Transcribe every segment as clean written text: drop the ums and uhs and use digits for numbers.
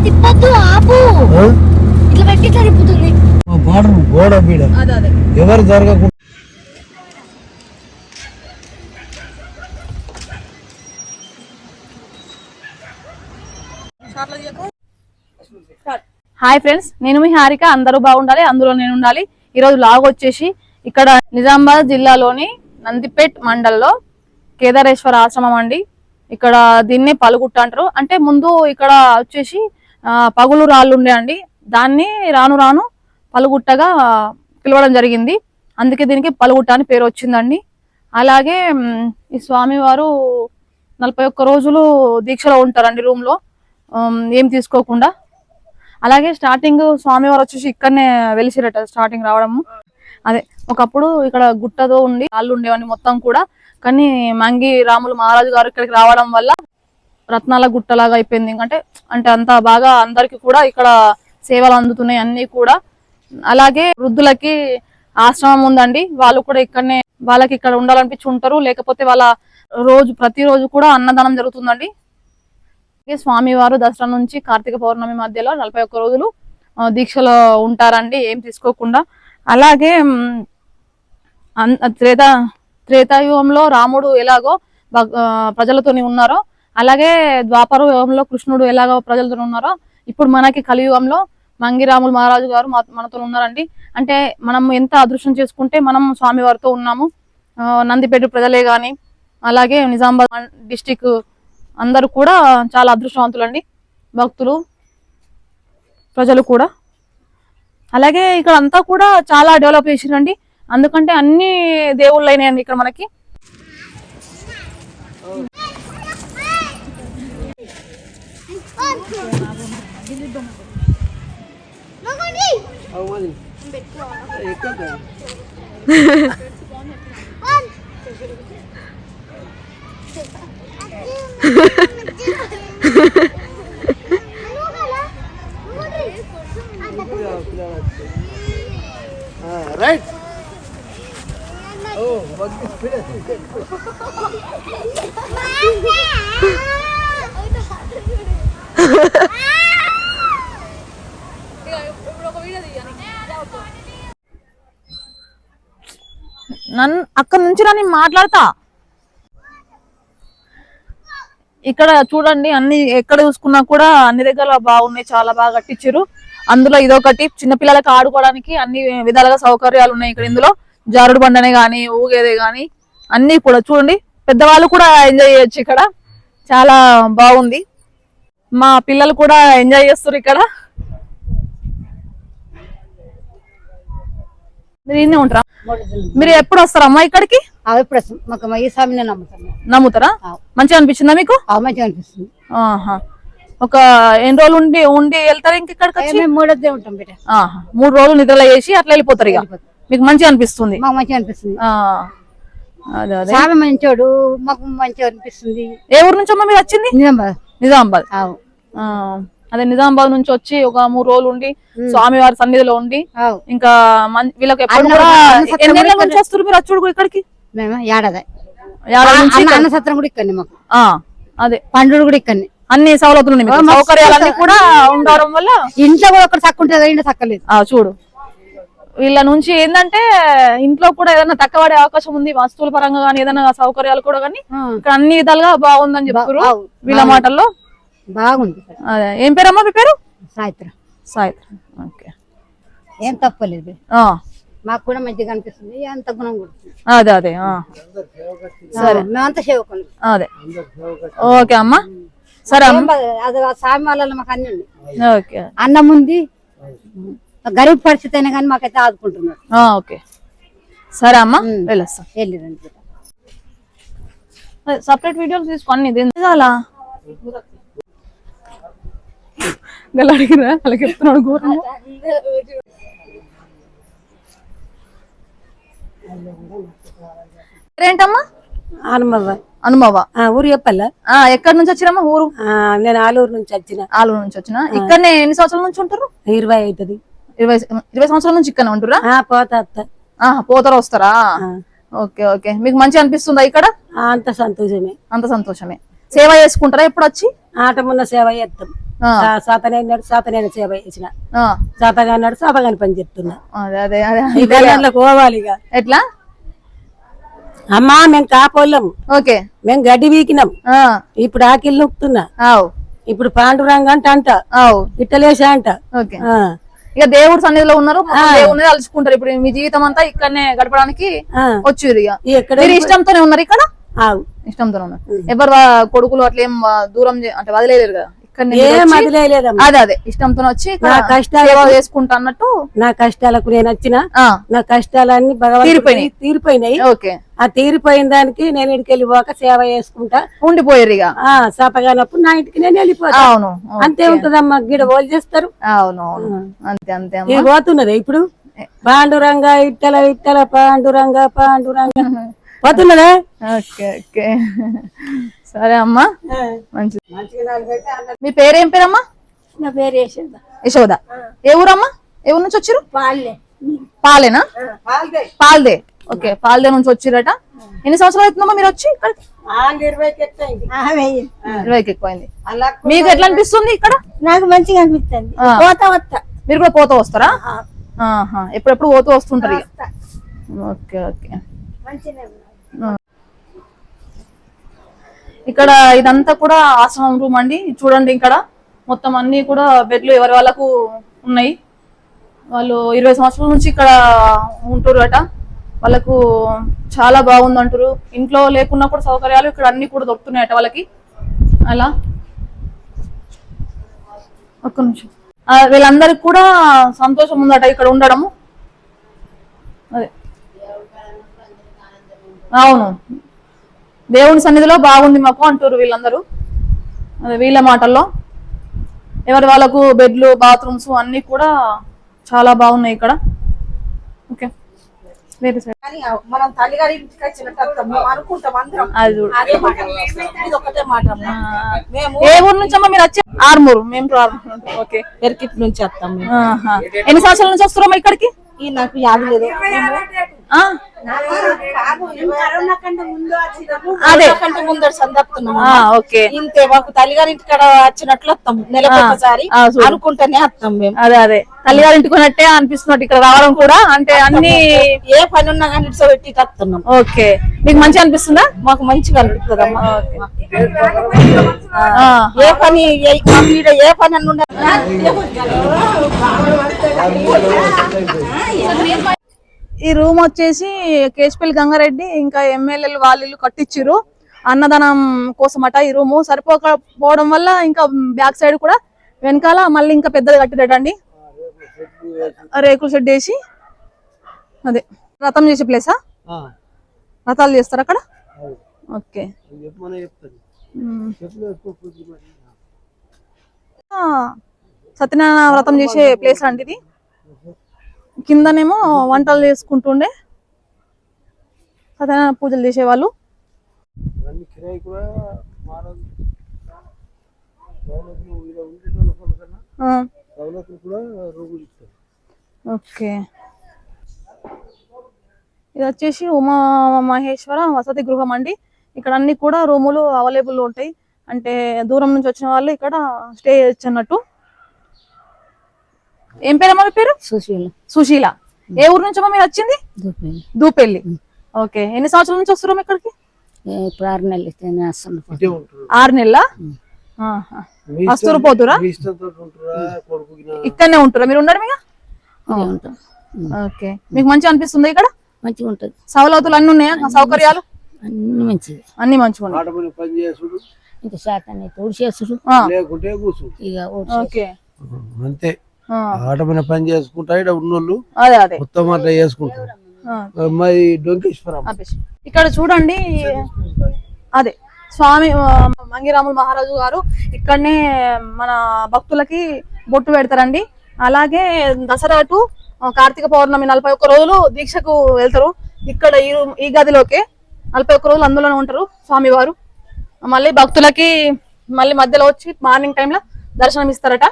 తిప్పొద్దు ఆపు ఇట్లా పెట్టి ఇట్లా తిప్పుతుంది బార్డర్ గోడ బీడ ఎవరు జరగకుండా హాయ్ ఫ్రెండ్స్, నేను మీ హారిక. అందరూ బాగుండాలి, అందులో నేను ఉండాలి. ఈరోజు లాగ్ వచ్చేసి ఇక్కడ నిజామాబాద్ జిల్లాలోని నందిపేట్ మండల్లో కేదారేశ్వర ఆశ్రమం అండి. ఇక్కడ దీన్నే పలుగుట్ట అంటారు. అంటే ముందు ఇక్కడ వచ్చేసి పగులు రాళ్ళు ఉండే అండి. దాన్ని రాను రాను పలుగుట్టగా పిలవడం జరిగింది. అందుకే దీనికి పలుగుట్ట అని పేరు వచ్చిందండి. అలాగే ఈ స్వామివారు 41 రోజులు దీక్షలో ఉంటారండి, రూమ్ లో ఏం తీసుకోకుండా. అలాగే స్టార్టింగ్ స్వామివారు వచ్చేసి ఇక్కడనే వెలిసిరట. స్టార్టింగ్ రావడము అదే ఒకప్పుడు ఇక్కడ గుట్టతో ఉండి రాళ్ళు ఉండేవన్నీ మొత్తం కూడా. కానీ మంగి రాములు మహారాజు గారు ఇక్కడికి రావడం వల్ల రత్నాల గుట్టలాగా అయిపోయింది. అంటే అంత బాగా అందరికి కూడా ఇక్కడ సేవలు అందుతున్నాయి అన్ని కూడా. అలాగే వృద్ధులకి ఆశ్రమం ఉందండి. వాళ్ళు కూడా ఇక్కడనే, వాళ్ళకి ఇక్కడ ఉండాలనిపించి ఉంటారు. లేకపోతే వాళ్ళ ప్రతిరోజు కూడా అన్నదానం జరుగుతుందండి. స్వామివారు దసరా నుంచి కార్తీక పౌర్ణమి మధ్యలో 41 రోజులు దీక్షలో ఉంటారండి, ఏం తీసుకోకుండా. అలాగే త్రేతాయుగంలో రాముడు ఎలాగో ప్రజలతోని ఉన్నారో, అలాగే ద్వాపర యుగంలో కృష్ణుడు ఎలాగో ప్రజలతో ఉన్నారో, ఇప్పుడు మనకి కలియుగంలో మంగిరాములు మహారాజు గారు మనతో ఉన్నారండి. అంటే మనం ఎంత అదృష్టం చేసుకుంటే మనం స్వామివారితో ఉన్నాము. నందిపేట ప్రజలే గాని, అలాగే నిజామాబాద్ డిస్టిక్ అందరూ కూడా చాలా అదృష్టవంతులండి, భక్తులు ప్రజలు కూడా. అలాగే ఇక్కడ అంతా కూడా చాలా డెవలప్ చేసిరండి. అందుకంటే అన్ని దేవుళ్ళు అయినాయండి ఇక్కడ మనకి. రైట్ స్పీడ్ నన్ను అక్కడ నుంచి నేను మాట్లాడతా. ఇక్కడ చూడండి, అన్ని ఎక్కడ చూసుకున్నా కూడా అన్ని దగ్గర బాగున్నాయి, చాలా బాగా కట్టించారు. అందులో ఇదొకటి, చిన్నపిల్లలకి ఆడుకోవడానికి అన్ని విధాలుగా సౌకర్యాలు ఉన్నాయి ఇక్కడ. ఇందులో జారుడు బండనే గాని, ఊగేదే గాని అన్ని కూడా చూడండి. పెద్దవాళ్ళు కూడా ఎంజాయ్ చేయొచ్చు ఇక్కడ, చాలా బాగుంది. మా పిల్లలు కూడా ఎంజాయ్ చేస్తారు ఇక్కడ. మీరు ఇన్నే ఉంటారా? మీరు ఎప్పుడు వస్తారమ్మా ఇక్కడికి? నమ్ముతారా? మంచిగా అనిపించిందా మీకు? మంచిగా అనిపిస్తుంది. ఒక ఎన్ని రోజులు ఉండి వెళ్తారు ఇంకెక్కడికి? 3 రోజులు ఉంటాం బిడ్డ. 3 రోజులు నిద్రలో చేసి అట్లా వెళ్ళిపోతారు. ఇక మీకు మంచిగా అనిపిస్తుంది? మాకు మంచిగా అనిపిస్తుంది. అదే చాలా మంచోడు, మాకు మంచిగా అనిపిస్తుంది. ఏ ఊరు నుంచి అమ్మా మీరు వచ్చింది? నిజామాబాద్. అదే నిజామాబాద్ నుంచి వచ్చి ఒక 3 రోజులు ఉండి స్వామివారి సన్నిధిలో ఉండి, ఇంకా వీళ్ళకి ఎప్పుడు కూడా ఎన్ని నెలల నుంచి వస్తారు మీరు వచ్చుడు ఇక్కడికి? మేము ఏడాది సత్రం కూడా ఇక్కడ, మాకు అదే పండుగ కూడా ఇక్కడ, అన్ని సౌలతులు సౌకర్యాలన్నీ కూడా ఉండడం వల్ల ఇంట్లో కూడా ఒకటి తక్కువ ఉంటుంది, ఇంట్లో తక్కలేదు. చూడు, వీళ్ళ నుంచి ఏంటంటే ఇంట్లో కూడా ఏదైనా తక్కువ పడే అవకాశం ఉంది, వస్తువుల పరంగా కానీ ఏదైనా సౌకర్యాలు కూడా కానీ ఇక్కడ అన్ని విధాలుగా బాగుందని చెప్తారు వీళ్ళ మాటల్లో. బాగుంది. అదే, ఏం పేరమ్మా మీ పేరు? సాయిత్ర. ఓకే, ఏం తప్పలేదు, మాకు కూడా మంచిగా అనిపిస్తుంది. ఎంత గుణం కూడా. అదే సరే, మేమంతా సేవకులు. అదే, ఓకే అమ్మా, సరే అమ్మా. అది స్వామి వాళ్ళ మాకు అన్ని ఉన్నాయి. ఓకే, అన్నం ఉంది, గరీబ్ పరిస్థితి అయినా కానీ మాకైతే ఆదుకుంటున్నారు. ఓకే, సరే అమ్మా, వెళ్ళొస్తా. వెళ్ళిరండి, సపరేట్ వీడియోలు తీసుకోండి. అలా అడిగిరా అలాగే చెప్తున్నాడు ఘోరంగా. ఏంటమ్మా? అనుమవ ఊరు చెప్పాలా? ఎక్కడి నుంచి వచ్చిరమ్మా? ఊరు నేను ఆలూరు నుంచి వచ్చిన. ఆలూరు నుంచి వచ్చిన. ఇక్కడనే ఎన్ని సంవత్సరాల నుంచి ఉంటారు? 20 అవుతుంది. 20 సంవత్సరాల నుంచి ఇక్కడ ఉంటురా? పోతారా, వస్తారా? ఓకే ఓకే, మీకు మంచిగా అనిపిస్తుందా ఇక్కడ? అంత సంతోషమే. అంత సంతోషమే. సేవ చేసుకుంటారా ఎప్పుడు వచ్చి? ఆట మొన్న సేవ చేస్తాం. సాతనైనాడు సాతనైన సేవ చేసిన ఆ, సాతగా అన్నాడు సాతగాని పని చెప్తున్నా అదే అదే అదే ఈ గల్లంలోకి పోవాలి ఇక ఎట్లా అమ్మా మేము కాపోళ్ళం ఓకే మేము గడ్డి వీకినాం ఆ, ఇప్పుడు ఆకిళ్ళు నొక్కుతున్నా ఆవు ఇప్పుడు పాండురంగ అంట ఆవు ఇట్టలేసా అంట ఓకే ఇక దేవుడి సన్నిధిలో ఉన్నారు దేవుడిని తలుచుకుంటారు ఇప్పుడు మీ జీవితం అంతా ఇక్కడనే గడపడానికి వచ్చారు ఇక ఎక్కడ మీరు ఇష్టంతోనే ఉన్నారు ఇక్కడ ఆవు ఇష్టంతోనే ఉన్నారు ఎవరు కొడుకులు అట్లా ఏం దూరం అంటే వదిలేరు కదా ఇక్కడ ఏం వదిలేదమ్మా అదే అదే ఇష్టంతో వచ్చి ఇక్కడ నా కష్టాలు సేవ చేసుకుంటా అన్నట్టు నా కష్టాలకు నేను వచ్చిన ఆ, నా కష్టాలన్నీ భగవంతుడు తీరిపోయినాయి ఓకే ఆ తీరిపోయిన దానికి నేను ఇంటికి వెళ్ళిపోక సేవ చేసుకుంటా ఉండిపోయారు ఇక సపగానప్పుడు నా ఇంటికి నేను వెళ్ళిపోతా అవును అంతే ఉంటదమ్మా గిడ వాళ్ళు చేస్తారు అవును అవును అంతే అంతే ఇది పోతున్నది ఇప్పుడు పాండురంగ ఇట్టల ఇట్టల పాండురంగ పాండురంగ పోతున్నదా ఓకే ఓకే సరే అమ్మా మంచిది మీ పేరేం పేరమ్మా నా పేరు యశోద. యశోద ఏ ఊరమ్మా ఏ ఊరు నుంచి వచ్చారు పాలే పాలేనా పాల్దే ఓకే పాల్దే నుంచి వచ్చిరట ఎన్ని సంవత్సరాలు అవుతుందమ్మా మీరు వచ్చి ఇక్కడికి 20కి ఎక్కువైంది మీకు ఎట్లా అనిపిస్తుంది ఇక్కడ నాకు మంచిగా అనిపిస్తుంది ఆ. పోతా వస్తా మీరు కూడా పోతూ వస్తారా ఆహా ఎప్పుడెప్పుడు పోతూ వస్తుంటారు ఇక ఓకే ఓకే ఇక్కడ ఇదంతా కూడా ఆశ్రమం రూమ్ అండి చూడండి ఇక్కడ మొత్తం అన్ని కూడా బెడ్లు ఎవరి వాళ్ళకు ఉన్నాయి వాళ్ళు 20 సంవత్సరాల నుంచి ఇక్కడ ఉంటురు అట వాళ్ళకు చాలా బాగుంది అంటారు ఇంట్లో లేకున్నా కూడా సౌకర్యాలు ఇక్కడ అన్ని కూడా దొరుకుతున్నాయట వాళ్ళకి అలా ఒక్క నిమిషం వీళ్ళందరికి కూడా సంతోషం ఉందట ఇక్కడ ఉండడము అదే అవును దేవుని సన్నిధిలో బాగుంది మాకు అంటారు వీళ్ళందరూ అదే వీళ్ళ మాటల్లో ఎవరి వాళ్ళకు బెడ్లు బాత్రూమ్స్ అన్ని కూడా చాలా బాగున్నాయి ఇక్కడ ఓకే వేరే సైడ్ మనం తల్లిగారి ఇంటికి వచ్చినట్టు అనుకుంటాం అందరం అది చూడు ఇది ఒకటే మాట అమ్మా. మేము ఏ ఊరు నుంచి అమ్మా మీరు వచ్చి ఆర్మూరు మేము కూడా ఆర్మూరు ఓకే పెరికిట్ నుంచి వస్తాం మేము. ఆహా. ఎన్ని సంవత్సరాల నుంచి వస్తున్నారమ్మా ఇక్కడికి ఈ నాకు యాద లేదు ఆ? అదే కంటే ముందర సందర్పుతున్నాం ఆ, ఓకే ఇంతే మాకు తల్లిగారి ఇంటికాడ వచ్చినట్లు వస్తాం నెలకు ఒకసారి ఆ, చూడు. అనుకుంటేనే వస్తాం మేము అదే అదే తల్లిగారింటికి ఉన్నట్టే అనిపిస్తున్నట్టు ఇక్కడ రావడం కూడా అంటే అన్ని ఏ పని ఉన్నా కానీ ఇట్స్ పెట్టి వస్తున్నాం ఓకే మీకు మంచిగా అనిపిస్తుందా మాకు మంచిగా అనిపిస్తుంది అమ్మా ఆ. ఏ పని ఏ పని అన్న ఉండాలి. ఈ రూమ్ వచ్చేసి కేశపల్లి గంగారెడ్డి ఇంకా ఎమ్మెల్యేలు వాళ్ళు కట్టించారు అన్నదానం కోసమట ఈ రూము సరిపోకపోవడం వల్ల ఇంకా బ్యాక్ సైడ్ కూడా వెనకాల మళ్ళీ ఇంకా పెద్దది కట్టిరటండి రేకుల షెడ్ వేసి అదే వ్రతం చేసే ప్లేసా వ్రతాలు చేస్తారు అక్కడ ఓకే సత్యనారాయణ వ్రతం చేసే ప్లేస్ అండి ఇది కిందనేమో వంటలు చేసుకుంటుండే సత్యనారాయణ పూజలు చేసేవాళ్ళు ఓకే ఇది వచ్చేసి ఉమా మహేశ్వర వసతి గృహం అండి ఇక్కడ అన్ని కూడా రూములు అవైలబుల్ ఉంటాయి అంటే దూరం నుంచి వచ్చిన వాళ్ళు ఇక్కడ స్టే చేయొచ్చు అన్నట్టు ఏం పేరమ్మా మీ పేరు సుశీల సుశీల ఏ ఊరు నుంచి మీరు వచ్చింది దూపెల్లి ఓకే ఎన్ని సంవత్సరాల నుంచి వస్తున్నాం ఇక్కడికి ఇప్పుడు 6 నెలలు వస్తున్నాం 6 నెలల వస్తురు పోతురా ఇక్కడనే ఉంటురా మీరు ఉండడం ఇక ఉంటాం ఓకే మీకు మంచిగా అనిపిస్తుంది ఇక్కడ మంచిగా ఉంటది సవలతులు అన్ని ఉన్నాయా సౌకర్యాలు అన్ని మంచిది అన్ని మంచిగా ఉన్నాయి పని చేసుడు ఇంకా శాతాన్ని తోడు చేసుడు లేకుంటే కూర్చుడు ఇక ఓకే అంతే ఆట మీద పని చేసుకుంటా ఇక్కడ ఉన్నోళ్ళు అదే అదే మొత్తం అట్లా చేసుకుంటారు మరి డొంకేశ్వరం ఇక్కడ చూడండి అదే స్వామి మంగిరాములు మహారాజు గారు ఇక్కడనే మన భక్తులకి బొట్టు పెడతారండి అలాగే దసరా టు కార్తీక పౌర్ణమి 41 రోజులు దీక్షకు వెళ్తారు ఇక్కడ ఈ గదిలోకే 41 రోజులు అందులోనే ఉంటారు స్వామి వారు మళ్ళీ భక్తులకి మళ్ళీ మధ్యలో వచ్చి మార్నింగ్ టైంలో దర్శనం ఇస్తారట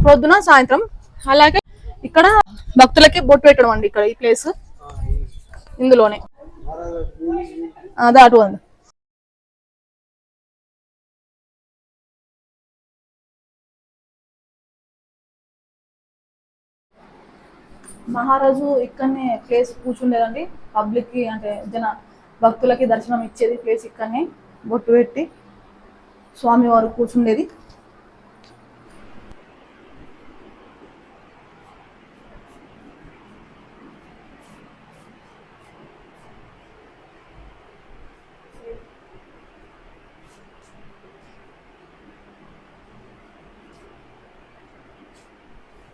ప్రొద్దున సాయంత్రం అలాగే ఇక్కడ భక్తులకి బొట్టు పెట్టడం అండి ఇక్కడ ఈ ప్లేస్ ఇందులోనే అదే అటు మహారాజు ఇక్కడనే ప్లేస్ కూర్చుండేదండి. పబ్లిక్ కి అంటే భక్తులకి దర్శనం ఇచ్చేది ప్లేస్ ఇక్కడనే. బొట్టు పెట్టి స్వామివారు కూర్చుండేది.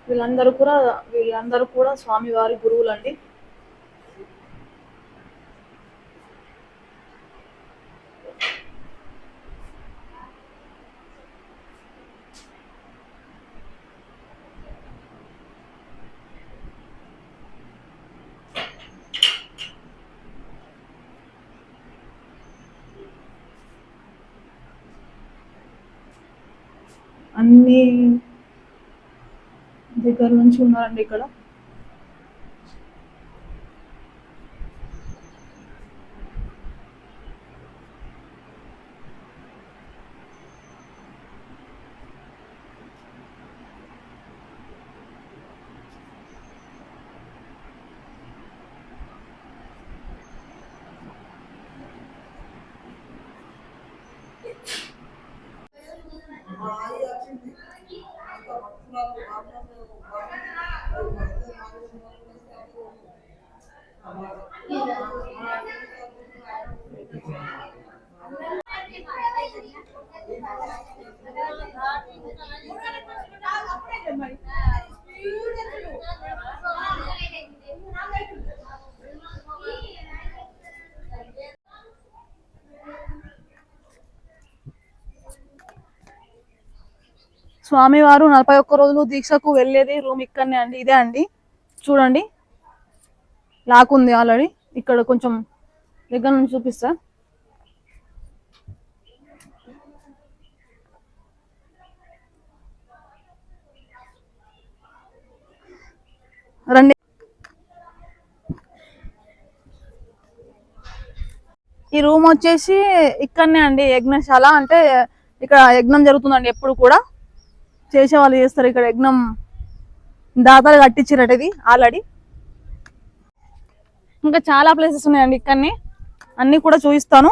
వీళ్ళందరూ కూడా స్వామివారి గురువులండి. అన్ని దగ్గర నుంచి ఉన్నారండి ఇక్కడ. స్వామివారు 41 రోజులు దీక్షకు వెళ్ళేది రూమ్ ఇక్కడనే అండి. ఇదే అండి, చూడండి లాక్ ఉంది ఆల్రెడీ. ఇక్కడ కొంచెం దగ్గర నుంచి చూపిస్తా. రండి. ఈ రూమ్ వచ్చేసి ఇక్కడనే అండి యజ్ఞశాల. అంటే ఇక్కడ యజ్ఞం జరుగుతుందండి. ఎప్పుడు కూడా చేసేవాళ్ళు చేస్తారు ఇక్కడ యజ్ఞం. దాతలు కట్టించారట ఇది ఆల్రెడీ. ఇంకా చాలా ప్లేసెస్ ఉన్నాయండి ఇక్కడనే, అన్ని కూడా చూపిస్తాను.